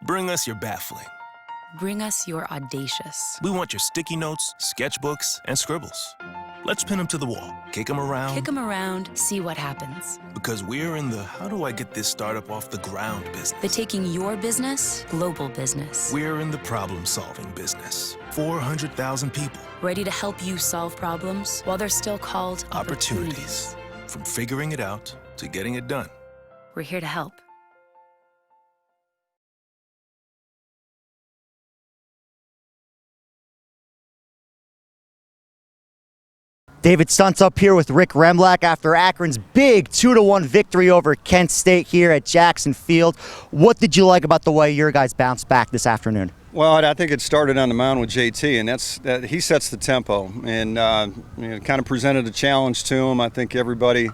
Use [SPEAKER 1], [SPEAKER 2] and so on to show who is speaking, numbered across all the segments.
[SPEAKER 1] Bring us your baffling.
[SPEAKER 2] Bring us your audacious.
[SPEAKER 1] We want your sticky notes, sketchbooks, and scribbles. Let's pin them to the wall, kick them around.
[SPEAKER 2] Kick them around, see what happens.
[SPEAKER 1] Because we're in the how do I get this startup off the ground business.
[SPEAKER 2] The taking your business, global business.
[SPEAKER 1] We're in the problem-solving business. 400,000 people.
[SPEAKER 2] Ready to help you solve problems while they're still called opportunities.
[SPEAKER 1] From figuring it out to getting it done.
[SPEAKER 2] We're here to help.
[SPEAKER 3] David Stunt's up here with Rick Remlak after Akron's big 2-1 victory over Kent State here at Jackson Field. What did you like about the way your guys bounced back this afternoon?
[SPEAKER 4] Well, I think it started on the mound with JT, and he sets the tempo and kind of presented a challenge to him. I think everybody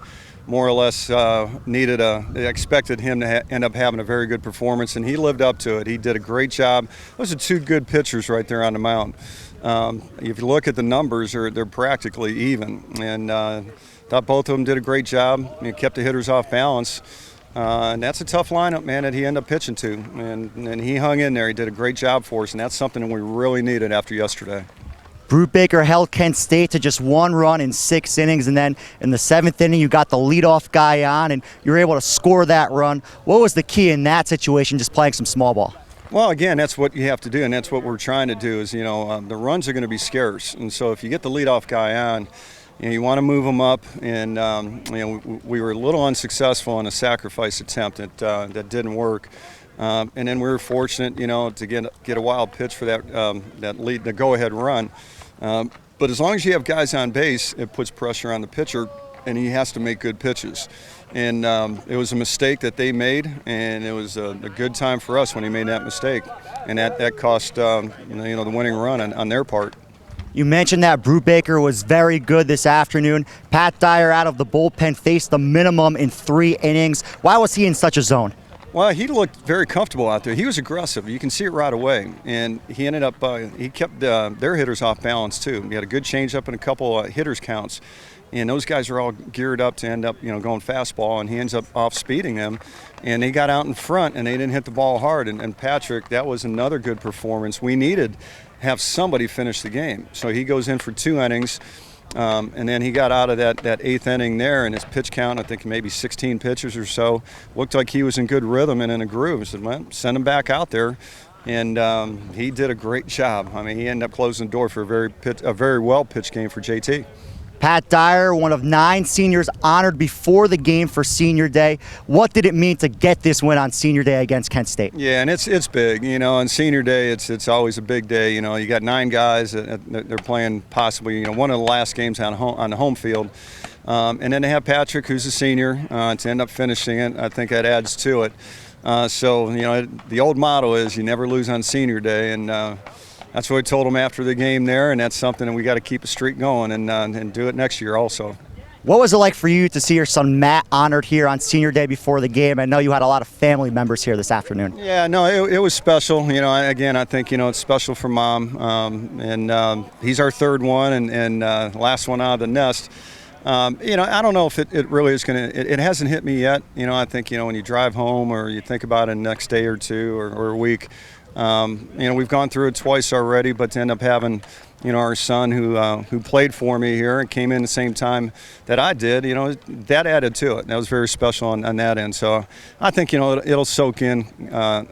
[SPEAKER 4] more or less expected him to end up having a very good performance, and he lived up to it. He did a great job. Those are two good pitchers right there on the mound. If you look at the numbers, they're practically even, and thought both of them did a great job. Kept the hitters off balance, and that's a tough lineup, man, that he ended up pitching to, and he hung in there. He did a great job for us, and that's something that we really needed after yesterday.
[SPEAKER 3] Brubaker held Kent State to just 1 run in 6 innings, and then in the 7th inning you got the leadoff guy on and you were able to score that run. What was the key in that situation, just playing some small ball?
[SPEAKER 4] Well, again, that's what you have to do, and that's what we're trying to do is, the runs are going to be scarce. And so if you get the leadoff guy on, you want to move him up. And, we were a little unsuccessful in a sacrifice attempt that didn't work. And then we were fortunate, to get a wild pitch for that lead, the go-ahead run. But as long as you have guys on base, it puts pressure on the pitcher, and he has to make good pitches. And it was a mistake that they made, and it was a good time for us when he made that mistake. And that cost the winning run on their part.
[SPEAKER 3] You mentioned that Brubaker was very good this afternoon. Pat Dyer out of the bullpen faced the minimum in 3 innings. Why was he in such a zone?
[SPEAKER 4] Well, he looked very comfortable out there. He was aggressive. You can see it right away. And he ended up, he kept their hitters off balance too. He had a good changeup and a couple hitters counts. And those guys are all geared up to end up, going fastball, and he ends up off-speeding them. And they got out in front, and they didn't hit the ball hard. And Patrick, that was another good performance. We needed to have somebody finish the game. So he goes in for 2 innings, and then he got out of that 8th inning there, and his pitch count, I think maybe 16 pitches or so, looked like he was in good rhythm and in a groove. I said, well, send him back out there. And he did a great job. I mean, he ended up closing the door for a very well-pitched game for JT.
[SPEAKER 3] Pat Dyer, one of 9 seniors honored before the game for Senior Day. What did it mean to get this win on Senior Day against Kent State?
[SPEAKER 4] Yeah, and it's big. On Senior Day, it's always a big day. You got 9 guys that they're playing possibly one of the last games on the home field, and then they have Patrick, who's a senior, to end up finishing it. I think that adds to it. So the old motto is you never lose on Senior Day, and that's what I told him after the game there, and that's something that we got to keep a streak going and do it next year also.
[SPEAKER 3] What was it like for you to see your son Matt honored here on Senior Day before the game? I know you had a lot of family members here this afternoon.
[SPEAKER 4] Yeah, no, it was special. Again, I think it's special for Mom, and he's our 3rd one and last one out of the nest. I don't know if it really is going to. It hasn't hit me yet. I think when you drive home or you think about it the next day or 2 or a week. We've gone through it twice already, but to end up having, our son who played for me here and came in the same time that I did, that added to it. That was very special on that end. So I think, it'll soak in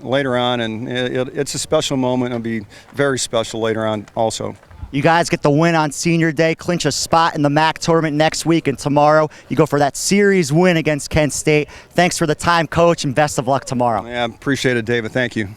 [SPEAKER 4] later on, and it's a special moment. It'll be very special later on also.
[SPEAKER 3] You guys get the win on Senior Day, clinch a spot in the MAC tournament next week, and tomorrow you go for that series win against Kent State. Thanks for the time, Coach, and best of luck tomorrow.
[SPEAKER 4] Yeah, appreciate it, David. Thank you.